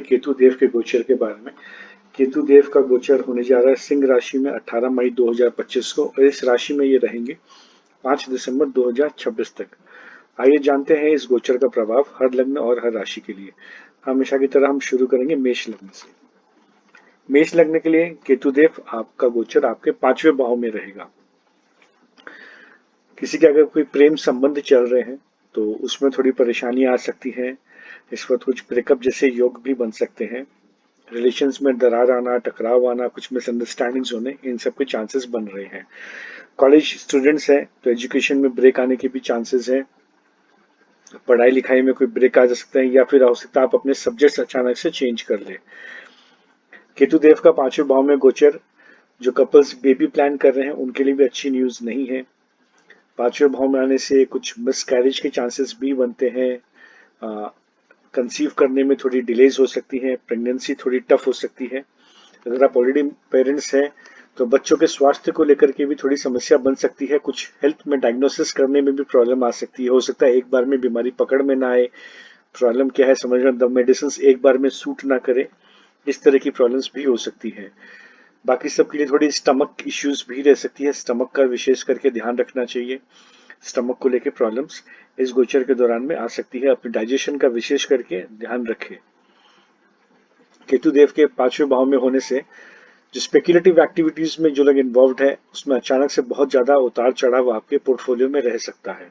केतु देव के गोचर के बारे में। केतु देव का गोचर होने जा रहा है सिंह राशि में 18 मई 2025 को और इस राशि में ये रहेंगे 5 दिसंबर 2026 तक। आइए जानते हैं इस गोचर का प्रभाव हर लग्न और हर राशि के लिए। हमेशा की तरह हम शुरू करेंगे मेष लग्न से। मेष लग्न के लिए केतु देव आपका गोचर आपके 5वें भाव में रहेगा। किसी के अगर कोई प्रेम संबंध चल रहे हैं तो उसमें थोड़ी परेशानी आ सकती है। इस वक्त कुछ ब्रेकअप जैसे योग भी बन सकते हैं। रिलेशंस में दरार आना, टकराव आना, कुछ मिसअंडरस्टैंडिंग्स होने, इन सब के चांसेस बन रहे हैं। कॉलेज स्टूडेंट्स हैं तो एजुकेशन में ब्रेक आने के भी चांसेस हैं। पढ़ाई लिखाई में कोई ब्रेक आ जा सकता है या फिर हो सकता है आप अपने सब्जेक्ट्स अचानक से चेंज कर ले। केतु देव का 5वें भाव में गोचर जो कपल्स बेबी प्लान कर रहे हैं उनके लिए भी अच्छी न्यूज नहीं है। 5वें भाव में आने से कुछ मिसकैरेज के चांसेस भी बनते हैं। कंसीव करने में थोड़ी डिलेज हो सकती है। प्रेगनेंसी थोड़ी टफ हो सकती है। अगर आप ऑलरेडी पेरेंट्स हैं तो बच्चों के स्वास्थ्य को लेकर के भी थोड़ी समस्या बन सकती है। कुछ हेल्थ में डायग्नोसिस करने में भी प्रॉब्लम आ सकती है। हो सकता है एक बार में बीमारी पकड़ में ना आए। प्रॉब्लम क्या है समझना, द मेडिसिन एक बार में सूट ना करे, इस तरह की प्रॉब्लम्स भी हो सकती है। बाकी सबके लिए थोड़ी स्टमक इश्यूज भी रह सकती है। स्टमक का विशेष करके ध्यान रखना चाहिए। स्टमक को लेकर प्रॉब्लम्स इस गोचर के दौरान में आ सकती है। अपने डाइजेशन का विशेष करके ध्यान रखें। केतु देव के 5वें भाव में होने से जो स्पेकुलेटिव एक्टिविटीज में जो लोग इन्वॉल्व है उसमें अचानक से बहुत ज्यादा उतार चढ़ाव आपके पोर्टफोलियो में रह सकता है।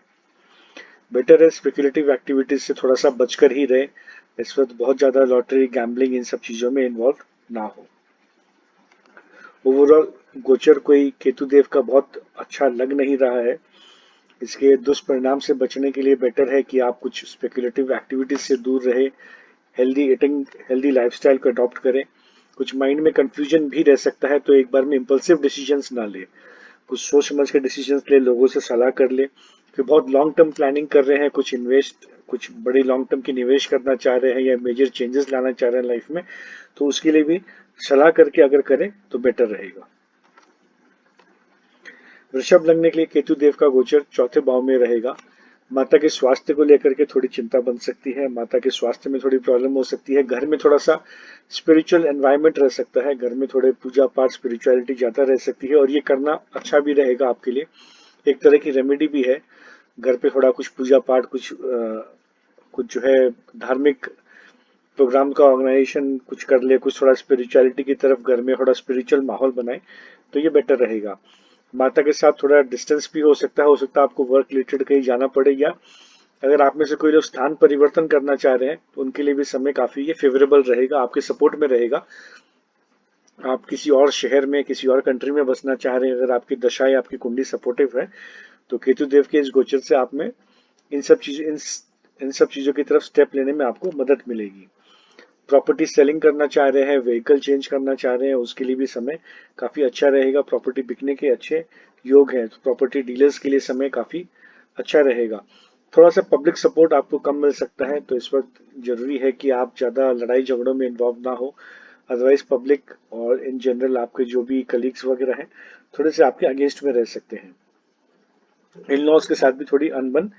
बेटर है स्पेकुलेटिव एक्टिविटीज से थोड़ा सा बचकर ही रहे। इस वक्त बहुत ज्यादा लॉटरी, गैम्बलिंग, इन सब चीजों में इन्वॉल्व ना हो। ओवरऑल गोचर कोई केतु देव का बहुत अच्छा लग नहीं रहा है। इसके दुष्परिणाम से बचने के लिए बेटर है कि आप कुछ स्पेकुलेटिव एक्टिविटीज से दूर रहे। हेल्दी ईटिंग, हेल्दी लाइफस्टाइल को अडॉप्ट करें। कुछ माइंड में कंफ्यूजन भी रह सकता है तो एक बार में इंपल्सिव डिसीजंस ना ले। कुछ सोच समझ के डिसीजंस ले, लोगों से सलाह कर ले। कि बहुत लॉन्ग टर्म प्लानिंग कर रहे हैं, कुछ बड़ी लॉन्ग टर्म की निवेश करना चाह रहे हैं या मेजर चेंजेस लाना चाह रहे हैं लाइफ में, तो उसके लिए भी सलाह करके अगर करें तो बेटर रहेगा। वृषभ लग्न के लिए केतु देव का गोचर 4थे भाव में रहेगा। माता के स्वास्थ्य को लेकर के थोड़ी चिंता बन सकती है। माता के स्वास्थ्य में थोड़ी प्रॉब्लम हो सकती है। घर में थोड़ा सा स्पिरिचुअल एनवायरनमेंट रह सकता है। घर में थोड़े पूजा पाठ, स्पिरिचुअलिटी ज्यादा रह सकती है और ये करना अच्छा भी रहेगा आपके लिए। एक तरह की रेमेडी भी है। घर पे थोड़ा कुछ पूजा पाठ, कुछ जो है धार्मिक प्रोग्राम का ऑर्गेनाइजेशन कुछ कर ले, कुछ थोड़ा स्पिरिचुअलिटी की तरफ घर में थोड़ा स्पिरिचुअल माहौल बनाए तो ये बेटर रहेगा। माता के साथ थोड़ा डिस्टेंस भी हो सकता है। हो सकता है आपको वर्क रिलेटेड कहीं जाना पड़े, या अगर आप में से कोई लोग स्थान परिवर्तन करना चाह रहे हैं तो उनके लिए भी समय काफी ये फेवरेबल रहेगा, आपके सपोर्ट में रहेगा। आप किसी और शहर में, किसी और कंट्री में बसना चाह रहे हैं, अगर आपकी दशा या आपकी कुंडली सपोर्टिव है तो केतु देव के इस गोचर से आप में इन सब चीजों की तरफ स्टेप लेने में आपको मदद मिलेगी। प्रॉपर्टी सेलिंग करना चाह रहे हैं, व्हीकल चेंज करना चाह रहे हैं, उसके लिए भी समय काफी अच्छा रहेगा। प्रॉपर्टी बिकने के अच्छे योग हैं तो प्रॉपर्टी डीलर्स के लिए समय काफी अच्छा रहेगा। थोड़ा सा पब्लिक सपोर्ट आपको कम मिल सकता है तो इस वक्त जरूरी है कि आप ज्यादा लड़ाई झगड़ों में इन्वॉल्व ना हो। अदरवाइज पब्लिक और इन जनरल आपके जो भी कलीग्स वगैरह हैं थोड़े से आपके अगेंस्ट में रह सकते हैं। इन लॉज के साथ भी थोड़ी अनबन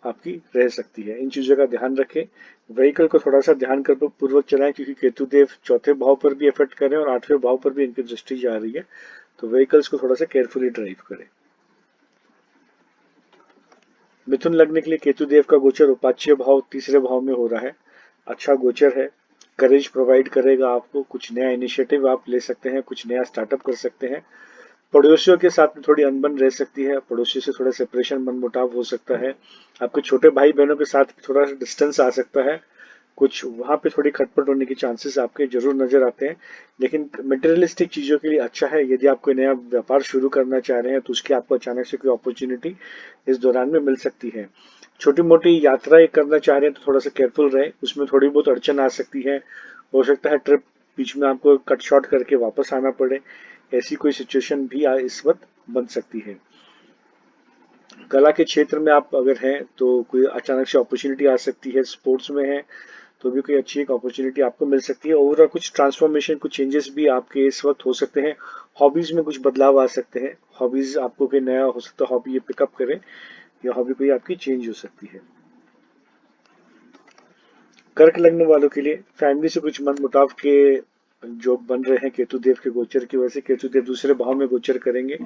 आपकी रह सकती है। इन चीजों का ध्यान रखें। व्हीकल को थोड़ा सा ध्यान पूर्वक चलाएं क्योंकि केतु देव 4थे भाव पर भी इफेक्ट कर रहे हैं और 8वें भाव पर भी इनकी दृष्टि जा रही है, तो व्हीकल्स को थोड़ा सा केयरफुली ड्राइव करें। मिथुन लग्न के लिए केतु देव का गोचर उपाच्य भाव 3रे भाव में हो रहा है। अच्छा गोचर है। करेज प्रोवाइड करेगा आपको। कुछ नया इनिशिएटिव आप ले सकते हैं, कुछ नया स्टार्टअप कर सकते हैं। पड़ोसियों के साथ में थोड़ी अनबन रह सकती है। पड़ोसियों से थोड़ा सेपरेशन, मनमुटाव हो सकता है। आपके छोटे भाई बहनों के साथ थोड़ा डिस्टेंस आ सकता है। कुछ वहां पे थोड़ी खटपट होने के चांसेस आपके जरूर नजर आते हैं। लेकिन मटेरियलिस्टिक चीजों के लिए अच्छा है। यदि आप कोई नया व्यापार शुरू करना चाह रहे हैं तो उसकी आपको अचानक से कोई अपॉर्चुनिटी इस दौरान में मिल सकती है। छोटी मोटी यात्राएं करना चाह रहे हैं तो थोड़ा सा केयरफुल रहे, उसमें थोड़ी बहुत अड़चन आ सकती है। हो सकता है ट्रिप बीच में आपको कट शॉर्ट करके वापस आना पड़े। ऐसी कोई सिचुएशन भी इस वक्त बन सकती है। कला के क्षेत्र में आप अगर हैं तो कोई अचानक से अपॉर्चुनिटी आ सकती है। स्पोर्ट्स में है तो भी कोई अच्छी एक अपॉर्चुनिटी आपको मिल सकती है। ओवरऑल कुछ ट्रांसफॉर्मेशन, कुछ चेंजेस भी आपके इस वक्त हो सकते हैं। हॉबीज में कुछ बदलाव आ सकते हैं। हॉबीज आपको कोई नया हो सकता है, हॉबी ये पिकअप करें या हॉबी कोई आपकी चेंज हो सकती है। कर्क लग्न वालों के लिए फैमिली से कुछ मनमुटाव के जो बन रहे हैं केतु देव के गोचर की वजह से। केतु देव दूसरे भाव में गोचर करेंगे,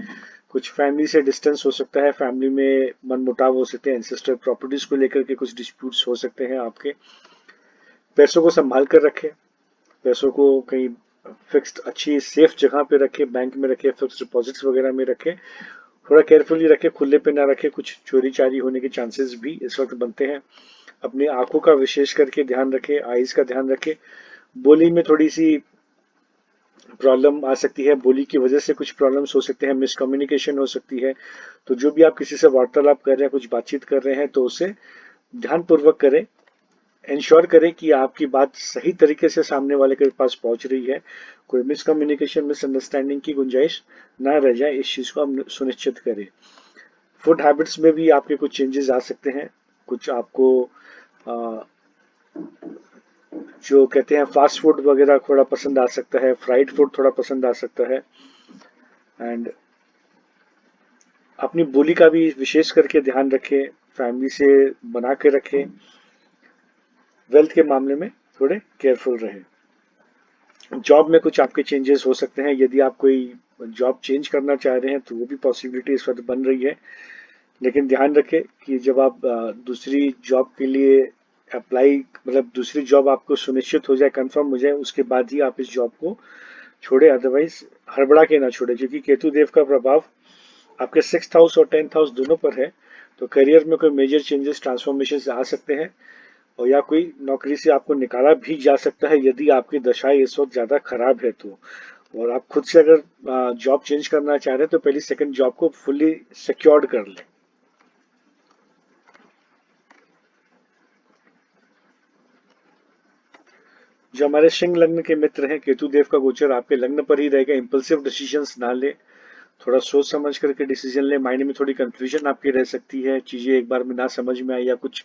कुछ फैमिली से डिस्टेंस हो सकता है, फैमिली में मनमुटाव हो सकते हैं, एंसेस्टर प्रॉपर्टीज को लेकर के कुछ डिस्प्यूट्स हो सकते हैं आपके। पैसों को संभाल कर रखें, पैसों को कहीं फिक्स्ड अच्छी सेफ जगह पे रखें, बैंक में रखें, फिक्स्ड डिपॉजिट्स वगैरह में रखें, थोड़ा केयरफुली रखें, खुले पे ना रखें, कुछ चोरी चारी होने के चांसेस भी इस वक्त बनते हैं। अपनी आंखों का विशेष करके ध्यान रखें, आईज का ध्यान रखें। बोली में थोड़ी सी प्रॉब्लम आ सकती है, बोली की वजह से कुछ प्रॉब्लम्स हो सकते हैं, मिसकम्युनिकेशन हो सकती है। तो जो भी आप किसी से वार्तालाप कर रहे हैं, कुछ बातचीत कर रहे हैं, तो उसे ध्यानपूर्वक करें, इंश्योर करें कि आपकी बात सही तरीके से सामने वाले के पास पहुंच रही है, कोई मिसकम्युनिकेशन मिसअंडरस्टैंडिंग की गुंजाइश ना रह जाए, इस चीज को हम सुनिश्चित करें। फूड हैबिट्स में भी आपके कुछ चेंजेस आ सकते हैं, कुछ आपको आ, जो कहते हैं फास्ट फूड वगैरह थोड़ा पसंद आ सकता है, फ्राइड फूड थोड़ा पसंद आ सकता है। एंड अपनी बोली का भी विशेष करके ध्यान रखें, फैमिली से बना के रखें, वेल्थ के मामले में थोड़े केयरफुल रहें। जॉब में कुछ आपके चेंजेस हो सकते हैं, यदि आप कोई जॉब चेंज करना चाह रहे हैं तो वो भी पॉसिबिलिटी इस वक्त बन रही है। लेकिन ध्यान रखें कि जब आप दूसरी जॉब के लिए अप्लाई, मतलब दूसरी जॉब आपको सुनिश्चित हो जाए, कंफर्म हो जाए, उसके बाद ही आप इस जॉब को छोड़े, अदरवाइज हड़बड़ा के ना छोड़े, क्योंकि केतु देव का प्रभाव आपके 6th हाउस और 10th हाउस दोनों पर है। तो करियर में कोई मेजर चेंजेस ट्रांसफॉर्मेशन आ सकते हैं, और या कोई नौकरी से आपको निकाला भी जा सकता है यदि आपकी दशा इस वक्त ज्यादा खराब है तो। और आप खुद से अगर जॉब चेंज करना चाह रहे हैं तो पहली सेकंड जॉब को फुल्ली सिक्योर्ड कर लें। जो हमारे सिंह लग्न के मित्र हैं, केतु देव का गोचर आपके लग्न पर ही रहेगा। इंपल्सिव डिसीजंस ना ले, थोड़ा सोच समझ करके डिसीजन ले। माइंड में थोड़ी कंफ्यूजन आपकी रह सकती है, चीजें एक बार में ना समझ में आई, या कुछ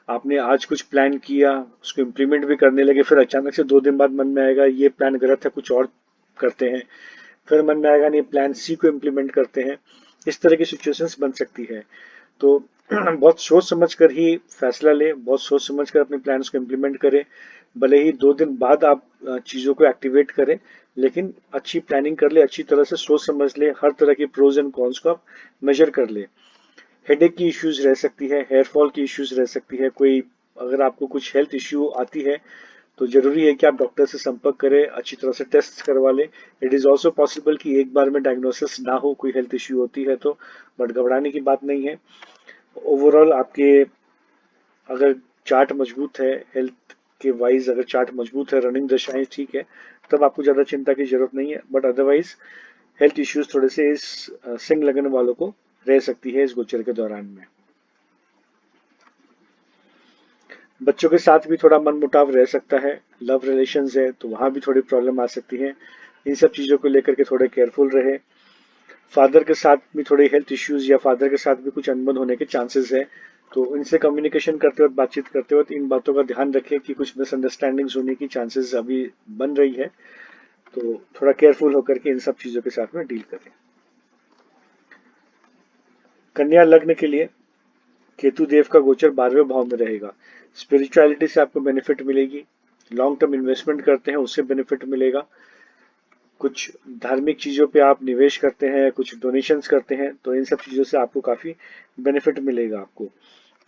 आपने आज कुछ प्लान किया, उसको इम्प्लीमेंट भी करने लगे, फिर अचानक से 2 दिन बाद मन में आएगा ये प्लान गलत है, कुछ और करते हैं, फिर मन में आएगा नहीं प्लान सी को इम्प्लीमेंट करते हैं। इस तरह की सिचुएशंस बन सकती है। तो बहुत सोच समझ कर ही फैसला लें, बहुत सोच समझ कर अपने प्लान्स को इम्प्लीमेंट करें। भले ही 2 दिन बाद आप चीजों को एक्टिवेट करें, लेकिन अच्छी प्लानिंग कर ले, अच्छी तरह से सोच समझ ले, हर तरह के प्रोज एंड कॉन्स को आप मेजर कर ले। हेडेक की इश्यूज रह सकती है, हेयर फॉल की इश्यूज रह सकती है, कोई अगर आपको कुछ हेल्थ इश्यू आती है तो जरूरी है कि आप डॉक्टर से संपर्क करें, अच्छी तरह से टेस्ट करवा लें। इट इज ऑल्सो पॉसिबल कि एक बार में डायग्नोसिस ना हो, कोई हेल्थ इश्यू होती है तो, बट घबराने की बात नहीं है। ओवरऑल आपके अगर चार्ट मजबूत है, हेल्थ के वाइज अगर चार्ट मजबूत है, रनिंग दशाएं ठीक है, तब आपको ज्यादा चिंता की जरूरत नहीं है। बट अदरवाइज हेल्थ इश्यूज थोड़े से इस सिंह लगन वालों को रह सकती है इस गोचर के दौरान में। बच्चों के साथ भी थोड़ा मनमुटाव रह सकता है, लव रिलेशंस है तो वहां भी थोड़ी प्रॉब्लम आ सकती है। इन सब चीजों को लेकर के थोड़े केयरफुल रहे। फादर के साथ भी थोड़े हेल्थ इश्यूज या फादर के साथ भी कुछ अनबन होने के चांसेस है, तो इनसे कम्युनिकेशन करते वक्त, बातचीत करते वक्त इन बातों का ध्यान रखें कि कुछ मिसअंडरस्टैंडिंग्स होने की चांसेस अभी बन रही है, तो थोड़ा केयरफुल होकर के इन सब चीजों के साथ में डील करें। कन्या लग्न के लिए केतु देव का गोचर 12वें भाव में रहेगा। स्पिरिचुअलिटी से आपको बेनिफिट मिलेगी, लॉन्ग टर्म इन्वेस्टमेंट करते हैं उससे बेनिफिट मिलेगा, कुछ धार्मिक चीजों पे आप निवेश करते हैं, कुछ डोनेशंस करते हैं, तो इन सब चीजों से आपको काफी बेनिफिट मिलेगा आपको।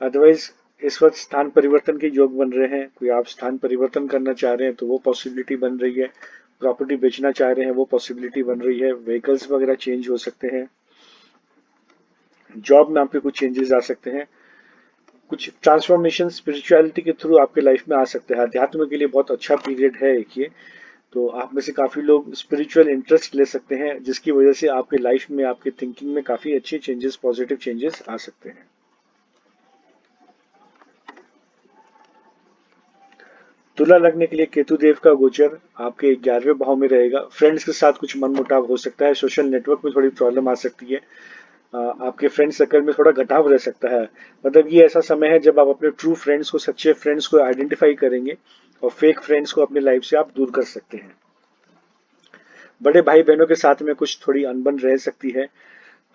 अदरवाइज इस वक्त स्थान परिवर्तन के योग बन रहे हैं, कोई आप स्थान परिवर्तन करना चाह रहे हैं तो वो पॉसिबिलिटी बन रही है, प्रॉपर्टी बेचना चाह रहे हैं वो पॉसिबिलिटी बन रही है, व्हीकल्स वगैरह चेंज हो सकते हैं, जॉब में आपके कुछ चेंजेस आ सकते हैं, कुछ ट्रांसफॉर्मेशन स्पिरिचुअलिटी के थ्रू आपके लाइफ में आ सकते हैं। अध्यात्म के लिए बहुत अच्छा पीरियड है एक ये, तो आप में से काफी लोग स्पिरिचुअल इंटरेस्ट ले सकते हैं, जिसकी वजह से आपके लाइफ में, आपके थिंकिंग में काफी अच्छे चेंजेस, पॉजिटिव चेंजेस आ सकते हैं। तुला लगने के लिए केतु देव का गोचर आपके 11वें भाव में रहेगा। फ्रेंड्स के साथ कुछ मनमुटाव हो सकता है, सोशल नेटवर्क में थोड़ी प्रॉब्लम आ सकती है, आपके फ्रेंड सर्कल में थोड़ा घटाव रह सकता है। मतलब ये ऐसा समय है जब आप अपने ट्रू फ्रेंड्स को, सच्चे फ्रेंड्स को आइडेंटिफाई करेंगे और फेक फ्रेंड्स को अपनी लाइफ से आप दूर कर सकते हैं। बड़े भाई बहनों के साथ में कुछ थोड़ी अनबन रह सकती है,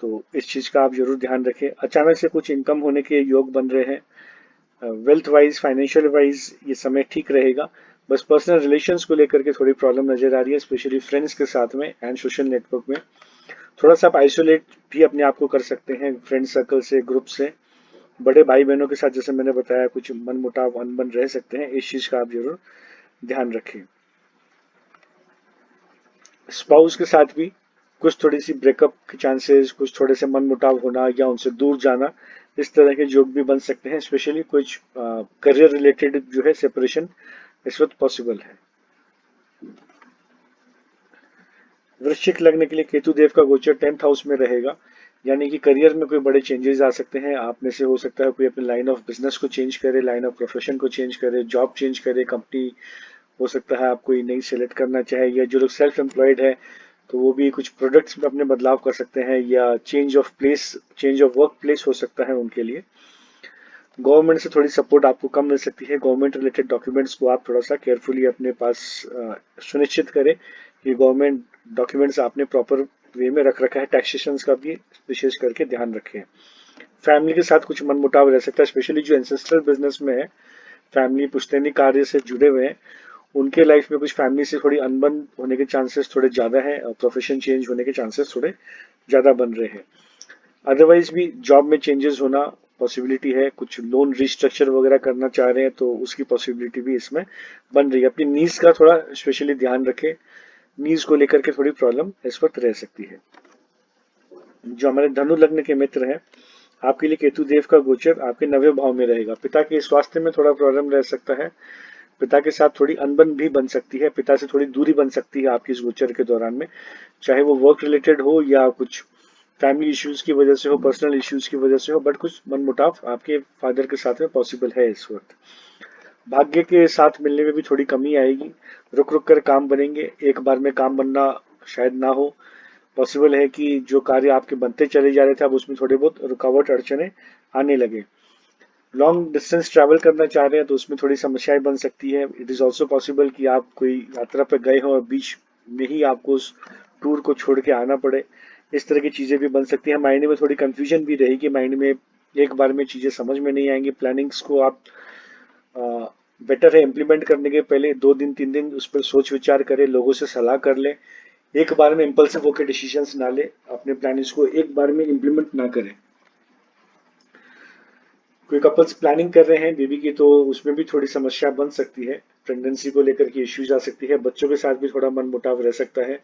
तो इस चीज का आप जरूर ध्यान रखें। अचानक से कुछ इनकम होने के योग बन रहे हैं, वेल्थ वाइज, फाइनेंशियल वाइज ये समय ठीक रहेगा। बस पर्सनल रिलेशंस को लेकर के थोड़ी प्रॉब्लम नजर आ रही है, स्पेशली फ्रेंड्स के साथ में एंड सोशल नेटवर्क में। थोड़ा सा आप आइसोलेट भी अपने आप को कर सकते हैं फ्रेंड सर्कल से, ग्रुप से। बड़े भाई बहनों के साथ जैसे मैंने बताया कुछ मन मुटाव अनबन रह सकते हैं, इस चीज का आप जरूर ध्यान रखें। स्पाउस के साथ भी कुछ थोड़ी सी ब्रेकअप के चांसेस, कुछ थोड़े से मन मुटाव होना या उनसे दूर जाना, इस तरह के जोक भी बन सकते हैं। स्पेशली कुछ करियर रिलेटेड जो है सेपरेशन इस वक्त पॉसिबल है। वृश्चिक लग्न के लिए केतु देव का गोचर 10th हाउस में रहेगा, यानी कि करियर में कोई बड़े चेंजेस आ सकते हैं। आप में से हो सकता है कोई अपने लाइन ऑफ बिजनेस को चेंज करे, लाइन ऑफ प्रोफेशन को चेंज करे, जॉब चेंज करे, कंपनी हो सकता है आप कोई नई सेलेक्ट करना चाहे, या जो लोग सेल्फ एम्प्लॉयड है तो वो भी कुछ प्रोडक्ट्स में अपने बदलाव कर सकते हैं, या change of place, change of work place हो सकता है उनके लिए। गवर्नमेंट से थोड़ी सपोर्ट आपको कम मिल सकती है। गवर्नमेंट रिलेटेड डॉक्यूमेंट्स को आप थोड़ा सा केयरफुली अपने पास सुनिश्चित करें कि गवर्नमेंट डॉक्यूमेंट्स आपने प्रॉपर वे में रख रखा है। टैक्सेशन का भी विशेष करके ध्यान रखें। फैमिली के साथ कुछ मनमुटाव रह सकता है, स्पेशली जो एंसेस्ट्रल बिजनेस में है, फैमिली पुश्तैनी कार्य से जुड़े हुए हैं, उनके लाइफ में कुछ फैमिली से थोड़ी अनबन होने के चांसेस थोड़े ज्यादा है, और प्रोफेशन चेंज होने के चांसेस थोड़े ज्यादा बन रहे हैं। अदरवाइज भी जॉब में चेंजेस होना पॉसिबिलिटी है। कुछ लोन रिस्ट्रक्चर वगैरह करना चाह रहे हैं तो उसकी पॉसिबिलिटी भी इसमें बन रही है। अपनी नीज का थोड़ा स्पेशली ध्यान रखें, नीज को लेकर के थोड़ी प्रॉब्लम इस वक्त रह सकती है। जो हमारे धनु लग्न के मित्र हैं, आपके लिए केतु देव का गोचर आपके 9वें भाव में रहेगा। पिता के स्वास्थ्य में थोड़ा प्रॉब्लम रह सकता है, पिता के साथ थोड़ी अनबन भी बन सकती है, पिता से थोड़ी दूरी बन सकती है आपकी इस गोचर के दौरान में, चाहे वो वर्क रिलेटेड हो या कुछ फैमिली इश्यूज की वजह से हो, पर्सनल इश्यूज की वजह से हो, बट कुछ मनमुटाव आपके फादर के साथ में पॉसिबल है इस वक्त। भाग्य के साथ मिलने में भी थोड़ी कमी आएगी, रुक रुक कर काम बनेंगे, एक बार में काम बनना शायद ना हो। पॉसिबल है कि जो कार्य आपके बनते चले जा रहे थे अब उसमें थोड़े बहुत रुकावट अड़चने आने लगे। लॉन्ग डिस्टेंस ट्रैवल करना चाह रहे हैं तो उसमें थोड़ी समस्याएं बन सकती है। इट इज ऑल्सो पॉसिबल कि आप कोई यात्रा पर गए हो और बीच में ही आपको उस टूर को छोड़ के आना पड़े, इस तरह की चीजें भी बन सकती है। माइंड में थोड़ी कंफ्यूजन भी रहेगी, माइंड में एक बार में चीजें समझ में नहीं आएंगी। प्लानिंग्स को आप बेटर है इम्प्लीमेंट करने के पहले 2 दिन 3 दिन उस पर सोच विचार करें, लोगों से सलाह कर ले, एक बार में इम्पल्सिव होकर डिसीजंस ना ले, अपने प्लानिंग्स को एक बार में इम्प्लीमेंट ना करें। कोई कपल्स प्लानिंग कर रहे हैं बेबी की तो उसमें भी थोड़ी समस्या बन सकती है, प्रेगनेंसी को लेकर के इश्यूज आ सकती है। बच्चों के साथ भी थोड़ा मन मुटाव रह सकता है।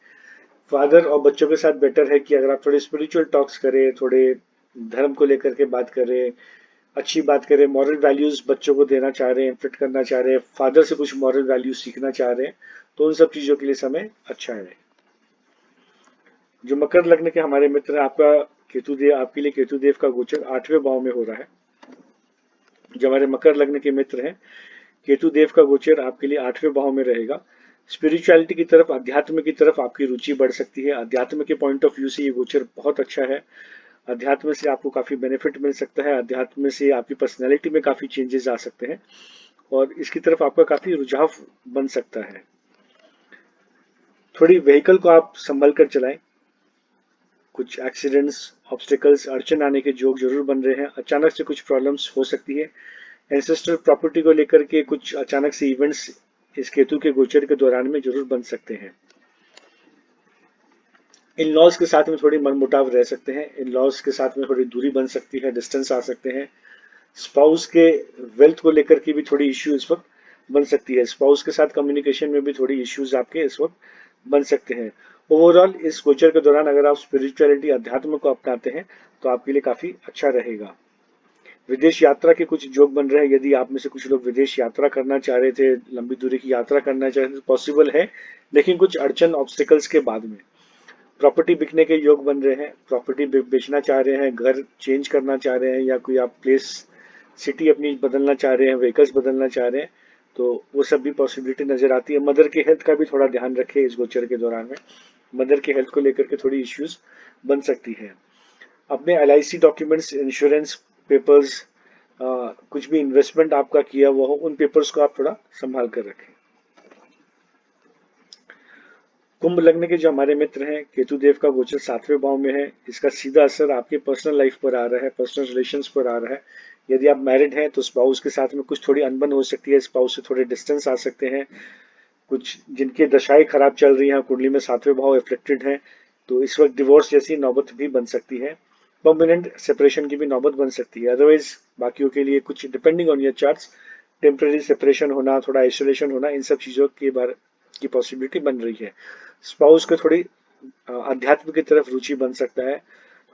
फादर और बच्चों के साथ बेटर है कि अगर आप थोड़े स्पिरिचुअल टॉक्स करें, थोड़े धर्म को लेकर के बात करें, अच्छी बात करें, मॉरल वैल्यूज बच्चों को देना चाह रहे हैं, फिट करना चाह रहे हैं, फादर से कुछ मॉरल वैल्यूज सीखना चाह रहे हैं, तो उन सब चीजों के लिए समय अच्छा है। जो मकर लग्न के हमारे मित्र हैं, आपका केतु देव, आपके लिए केतु देव का गोचर 8वें भाव में हो रहा है। जो हमारे मकर लग्न के मित्र हैं, केतु देव का गोचर आपके लिए 8वें भाव में रहेगा। स्पिरिचुअलिटी की तरफ, अध्यात्म की तरफ आपकी रुचि बढ़ सकती है। अध्यात्म के पॉइंट ऑफ व्यू से ये गोचर बहुत अच्छा है। अध्यात्म से आपको काफी बेनिफिट मिल सकता है, अध्यात्म से आपकी पर्सनैलिटी में काफी चेंजेस आ सकते हैं और इसकी तरफ आपका काफी रुझाव बन सकता है। थोड़ी व्हीकल को आप संभल कर चलाएं, कुछ एक्सीडेंट्स, ऑब्स्टिकल्स, अड़चन आने के योग जरूर बन रहे हैं। अचानक से कुछ प्रॉब्लम्स हो सकती है। एंसेस्ट्रल प्रॉपर्टी को लेकर के कुछ अचानक से इवेंट्स इस केतु के गोचर के दौरान में जरूर बन सकते हैं। इन लॉज के साथ में थोड़ी मनमुटाव रह सकते हैं, इन लॉज के साथ में थोड़ी दूरी बन सकती है, डिस्टेंस आ सकते हैं। स्पाउस के वेल्थ को लेकर के भी थोड़ी इश्यू इस वक्त बन सकती है। स्पाउस के साथ कम्युनिकेशन में भी थोड़ी इश्यूज आपके इस वक्त बन सकते हैं। ओवरऑल इस गोचर के दौरान अगर आप स्पिरिचुअलिटी, अध्यात्म को अपनाते हैं तो आपके लिए काफी अच्छा रहेगा। विदेश यात्रा के कुछ योग बन रहे हैं। यदि आप में से कुछ लोग विदेश यात्रा करना चाह रहे थे, लंबी दूरी की यात्रा करना चाह रहे थे, पॉसिबल है, लेकिन कुछ अड़चन, ऑब्स्टिकल्स के बाद में। प्रॉपर्टी बिकने के योग बन रहे हैं, प्रॉपर्टी बेचना चाह रहे हैं, घर चेंज करना चाह रहे हैं, या कोई आप प्लेस, सिटी अपनी बदलना चाह रहे हैं, व्हीकल्स बदलना चाह रहे हैं, तो वो सब भी पॉसिबिलिटी नजर आती है। मदर के हेल्थ का भी थोड़ा ध्यान रखें इस गोचर के दौरान में, मदर के हेल्थ को लेकर के थोड़ी इश्यूज बन सकती है। अपने LIC डॉक्यूमेंट्स, इंश्योरेंस पेपर्स, कुछ भी इन्वेस्टमेंट आपका किया हुआ हो, उन पेपर्स को आप थोड़ा संभाल कर रखें। कुंभ लग्न के जो हमारे मित्र हैं, केतु देव का गोचर 7वें भाव में है। इसका सीधा असर आपके पर्सनल लाइफ पर आ रहा है, पर्सनल रिलेशंस पर आ रहा है। यदि आप मैरिड हैं तो स्पाउस के साथ में कुछ थोड़ी अनबन हो सकती है, स्पाउस से थोड़े डिस्टेंस आ सकते हैं। कुछ जिनके दशाएं खराब चल रही हैं, कुंडली में सातवें भाव इफेक्टेड है, तो इस वक्त डिवोर्स जैसी नौबत भी बन सकती है, परमानेंट सेपरेशन की भी नौबत बन सकती है। अदरवाइज बाकियों के लिए कुछ depending on your charts temporary separation होना, थोड़ा आइसोलेशन होना, इन सब चीजों के बारे की पॉसिबिलिटी बन रही है। स्पाउस को थोड़ी अध्यात्म की तरफ रुचि बन सकता है,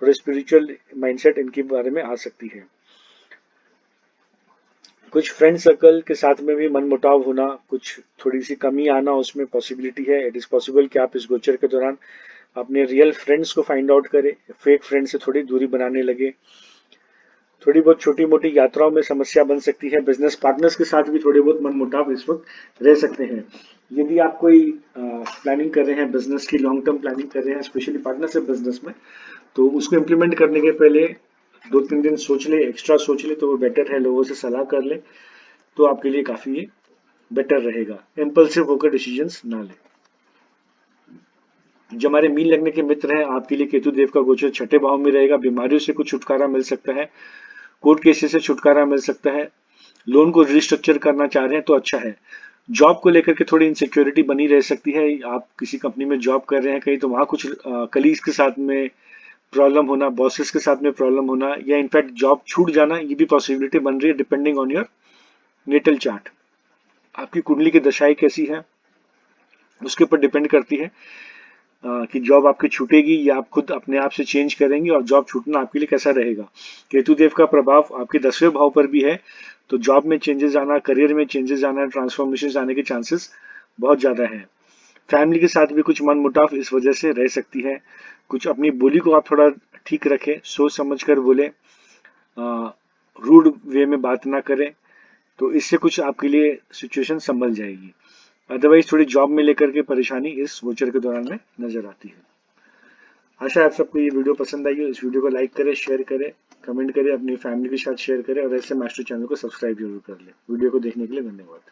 थोड़े स्पिरिचुअल माइंडसेट इनके बारे में आ सकती है। कुछ फ्रेंड सर्कल के साथ में भी मनमुटाव होना, कुछ थोड़ी सी कमी आना उसमें पॉसिबिलिटी है। इट इज पॉसिबल कि आप इस गोचर के दौरान अपने रियल फ्रेंड्स को फाइंड आउट करें, फेक फ्रेंड से थोड़ी दूरी बनाने लगे। थोड़ी बहुत छोटी मोटी यात्राओं में समस्या बन सकती है। बिजनेस पार्टनर्स के साथ भी थोड़े बहुत मनमुटाव इस वक्त रह सकते हैं। यदि आप कोई प्लानिंग कर रहे हैं बिजनेस की, लॉन्ग टर्म प्लानिंग कर रहे हैं स्पेशली पार्टनरशिप बिजनेस में, तो उसको इम्प्लीमेंट करने के पहले 2-3 दिन सोच ले, एक्स्ट्रा सोच ले तो वो बेटर है। लोगों से सलाह कर ले तो आपके लिए काफी ये बेटर रहेगा। इम्पल्सिव होकर डिसीजंस ना लें। जो हमारे मीन लगने के मित्र हैं, आपके लिए केतु देव का गोचर छठे भाव में रहेगा। बीमारियों से कुछ छुटकारा मिल सकता है, कोर्ट केसेस से छुटकारा मिल सकता है, लोन को रिस्ट्रक्चर करना चाह रहे हैं तो अच्छा है। जॉब को लेकर के थोड़ी इनसिक्योरिटी बनी रह सकती है। आप किसी कंपनी में जॉब कर रहे हैं कहीं, तो वहां कुछ कलीग्स के साथ में प्रॉब्लम होना, बॉसेस के साथ में प्रॉब्लम होना, या इनफैक्ट जॉब छूट जाना, ये भी पॉसिबिलिटी बन रही है depending on your natal chart. आपकी कुंडली की दशाएं कैसी है उसके ऊपर डिपेंड करती है कि जॉब आपकी छूटेगी या आप खुद अपने आप से चेंज करेंगे, और जॉब छूटना आपके लिए कैसा रहेगा। केतु देव का प्रभाव आपके 10वें भाव पर भी है, तो जॉब में चेंजेस आना, करियर में चेंजेस आना, ट्रांसफॉर्मेशन आने के चांसेस बहुत ज्यादा है। फैमिली के साथ भी कुछ मनमुटाव इस वजह से रह सकती है। कुछ अपनी बोली को आप थोड़ा ठीक रखें, सोच समझ कर बोले, रूड वे में बात ना करें, तो इससे कुछ आपके लिए सिचुएशन संभल जाएगी। अदरवाइज थोड़ी जॉब में लेकर के परेशानी इस गोचर के दौरान में नजर आती है। आशा है आप सबको ये वीडियो पसंद आई हो। इस वीडियो को लाइक करें, शेयर करें, कमेंट करें, अपनी फैमिली के साथ शेयर करें, और ऐसे मास्टर चैनल को सब्सक्राइब जरूर कर लें। वीडियो को देखने के लिए धन्यवाद।